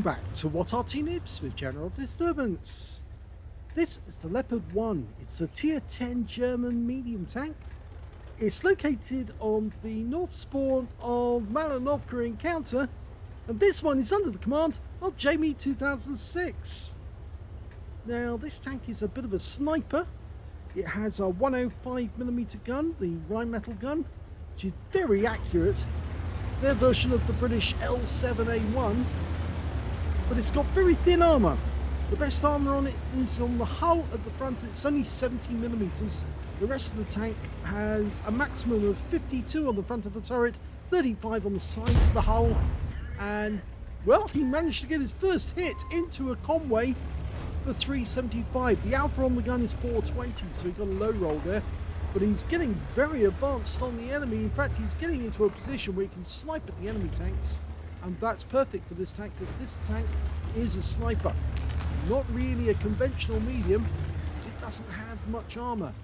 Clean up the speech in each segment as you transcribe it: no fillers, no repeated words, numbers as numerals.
Welcome back to What Arty Noobs with General Disturbance. This is the Leopard 1. It's a tier 10 German medium tank. It's located on the north spawn of Malinovka Encounter, and this one is under the command of Jamie2006. Now this tank is a bit of a sniper. It has a 105mm gun, the Rheinmetall gun, which is very accurate. Their version of the British L7A1, but it's got very thin armour. The best armour on it is on the hull at the front, and it's only 70mm. The rest of the tank has a maximum of 52 on the front of the turret, 35 on the sides of the hull, and well, he managed to get his first hit into a Conway for 375. The alpha on the gun is 420, so he got a low roll there. But he's getting very advanced on the enemy. In fact, he's getting into a position where he can snipe at the enemy tanks. And that's perfect for this tank, because this tank is a sniper. Not really a conventional medium, because it doesn't have much armor.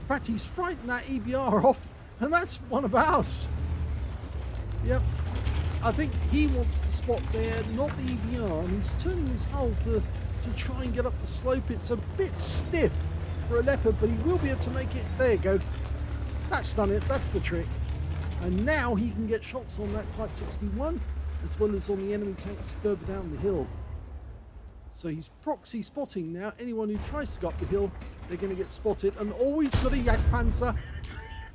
In fact, he's frightened that EBR off, and that's one of ours. Yep. I think he wants the spot there, not the EBR, and he's turning his hull to try and get up the slope. It's a bit stiff for a Leopard, but he will be able to make it. There you go. That's done it. That's the trick. And now he can get shots on that Type 61 as well as on the enemy tanks further down the hill. So he's proxy spotting now. Anyone who tries to go up the hill, they're going to get spotted. And always got a Jagdpanzer.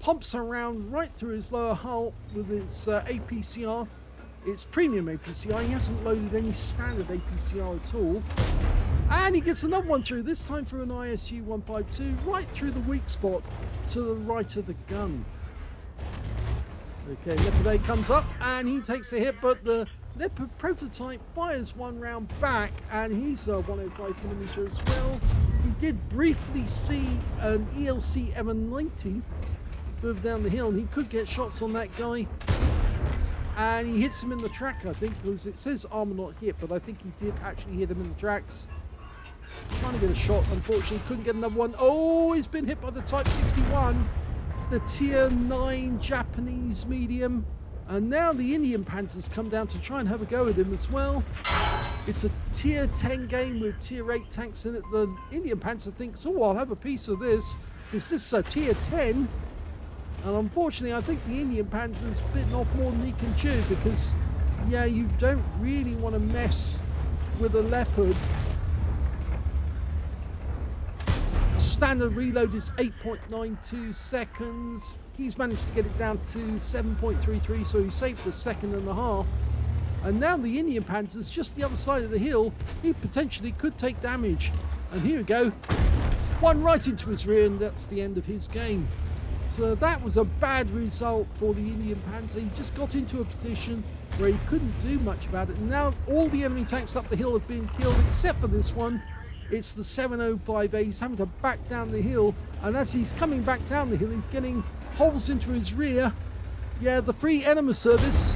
Pumps around right through his lower hull with its APCR. It's premium APCR. He hasn't loaded any standard APCR at all. And he gets another one through, this time through an ISU 152, right through the weak spot to the right of the gun. Okay, Leopard A comes up and he takes a hit, but the Leopard prototype fires one round back, and he's a 105mm as well. We did briefly see an ELC M90 move down the hill, and he could get shots on that guy. And he hits him in the track, I think, because it says armor not hit, but I think he did actually hit him in the tracks. Trying to get a shot, unfortunately couldn't get another one. Oh, he's been hit by the Type 61, the tier 9 Japanese medium. And now the Indian Panzers come down to try and have a go at him as well. It's a tier 10 game with tier 8 tanks in it. The Indian Panzer thinks, oh, I'll have a piece of this, because this is a tier 10. And unfortunately, I think the Indian Panzer's bitten off more than he can chew, because, yeah, you don't really want to mess with a Leopard. Standard reload is 8.92 seconds. He's managed to get it down to 7.33, so he saved a second and a half. And now the Indian Panzer's just the other side of the hill. He potentially could take damage. And here we go. One right into his rear, and that's the end of his game. So that was a bad result for the Indian Panzer. He just got into a position where he couldn't do much about it. And now all the enemy tanks up the hill have been killed, except for this one. It's the 705A. He's having to back down the hill, and as he's coming back down the hill, he's getting holes into his rear. Yeah, the free enema service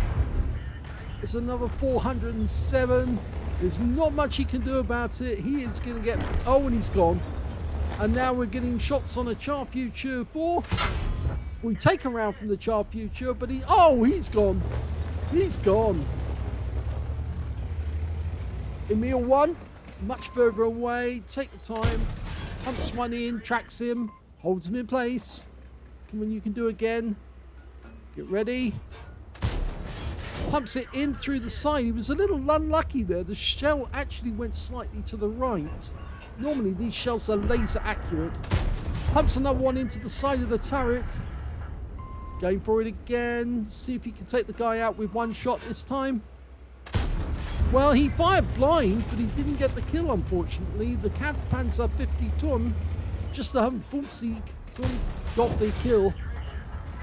is another 407. There's not much he can do about it. He is going to get... Oh, and he's gone. And now we're getting shots on a Char Future 4. We take a round from the Char Future, but he... Oh, he's gone. He's gone. Emil 1. Much further away, take the time, pumps one in, tracks him, holds him in place. Come on, you can do again. Get ready. Pumps it in through the side. He was a little unlucky there. The shell actually went slightly to the right. Normally these shells are laser accurate. Pumps another one into the side of the turret. Going for it again. See if he can take the guy out with one shot this time. Well, he fired blind, but he didn't get the kill, unfortunately. The Kampfpanzer 50 ton, just a Fuchsieg, got the kill.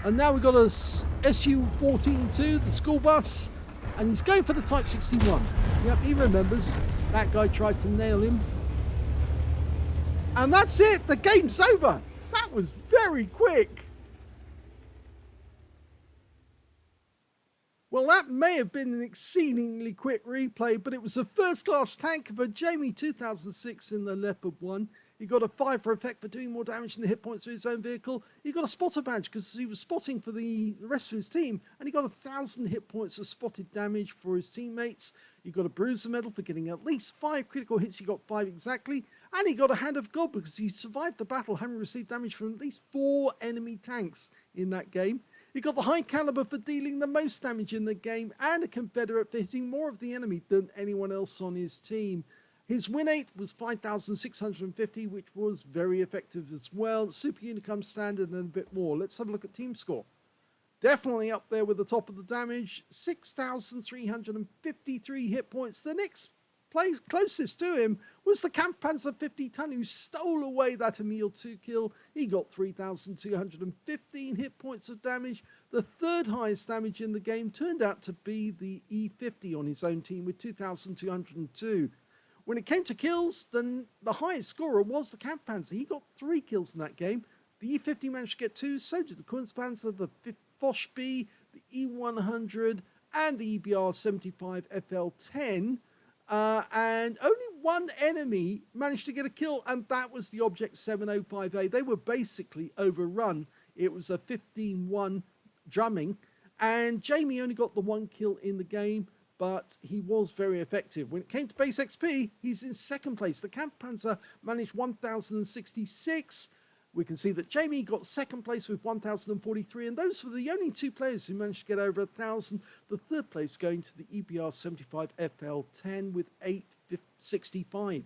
And now we've got a SU-14-2, the school bus, and he's going for the Type 61. Yep, he remembers. That guy tried to nail him. And that's it. The game's over. That was very quick. Well, that may have been an exceedingly quick replay, but it was a first-class tank of a Jamie2006 in the Leopard 1. He got a 5 for effect for doing more damage than the hit points of his own vehicle. He got a spotter badge because he was spotting for the rest of his team, and he got 1,000 hit points of spotted damage for his teammates. He got a bruiser medal for getting at least 5 critical hits. He got 5 exactly, and he got a Hand of God because he survived the battle, having received damage from at least 4 enemy tanks in that game. He got the high caliber for dealing the most damage in the game, and a Confederate for hitting more of the enemy than anyone else on his team. His win rate was 5,650, which was very effective as well. Super Unicum standard and a bit more. Let's have a look at team score. Definitely up there with the top of the damage. 6,353 hit points. The next place closest to him was the Kampfpanzer 50 ton, who stole away that Emil 2 kill. He got 3,215 hit points of damage. The third highest damage in the game turned out to be the E50 on his own team with 2,202. When it came to kills, then the highest scorer was the Kampfpanzer. He got 3 kills in that game. The E50 managed to get 2, so did the Kunstpanzer, the Foch B, the E100, and the EBR-75 FL10. And only one enemy managed to get a kill, and that was the Object 705A. They were basically overrun. It was a 15-1 drumming, and Jamie only got the 1 kill in the game, but he was very effective. When it came to base XP, he's in second place. The Kampfpanzer managed 1,066. We can see that Jamie got second place with 1,043, and those were the only 2 players who managed to get over 1,000. The third place going to the EBR-75 FL10 with 865.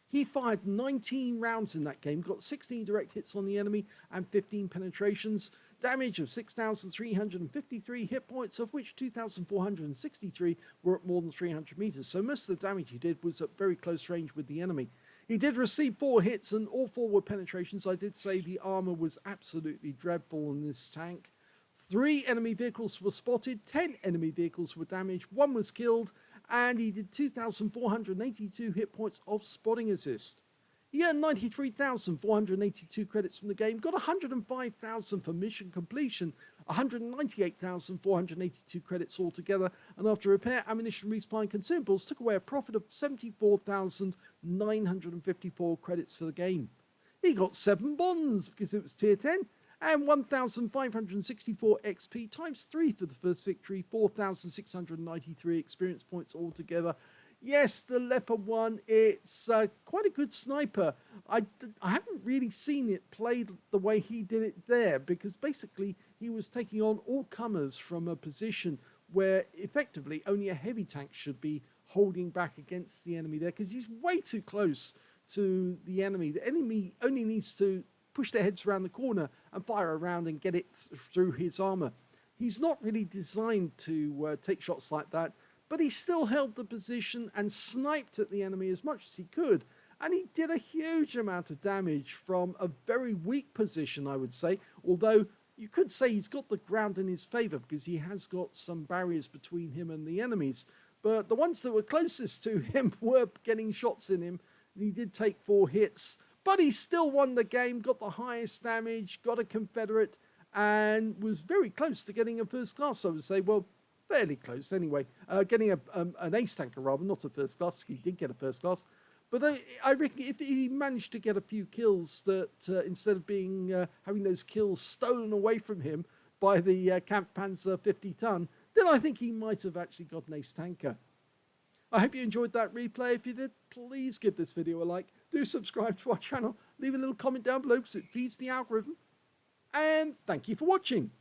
He fired 19 rounds in that game, got 16 direct hits on the enemy and 15 penetrations. Damage of 6,353 hit points, of which 2,463 were at more than 300 meters. So most of the damage he did was at very close range with the enemy. He did receive 4 hits, and all 4 were penetrations. I did say the armor was absolutely dreadful in this tank. 3 enemy vehicles were spotted, 10 enemy vehicles were damaged, 1 was killed, and he did 2,482 hit points of spotting assist. He earned 93,482 credits from the game, got 105,000 for mission completion, 198,482 credits altogether, and after repair, ammunition, resupply and consumables, took away a profit of 74,954 credits for the game. He got 7 bonds because it was tier 10, and 1,564 XP times 3 for the first victory, 4,693 experience points altogether. Yes, the Leopard 1, it's quite a good sniper. I haven't really seen it played the way he did it there, because basically he was taking on all comers from a position where effectively only a heavy tank should be holding back against the enemy there, because he's way too close to the enemy. The enemy only needs to push their heads around the corner and fire around and get it through his armor. He's not really designed to take shots like that, but he still held the position and sniped at the enemy as much as he could. And he did a huge amount of damage from a very weak position, I would say. Although you could say he's got the ground in his favor because he has got some barriers between him and the enemies. But the ones that were closest to him were getting shots in him. And he did take 4 hits. But he still won the game, got the highest damage, got a Confederate, and was very close to getting a first class, I would say. Well, fairly close anyway, getting an ace tanker rather, not a first class. He did get a first class, but I reckon if he managed to get a few kills, that instead of being having those kills stolen away from him by the Kampfpanzer 50 ton, then I think he might have actually got an ace tanker. I hope you enjoyed that replay. If you did, please give this video a like, do subscribe to our channel, leave a little comment down below because it feeds the algorithm, and thank you for watching.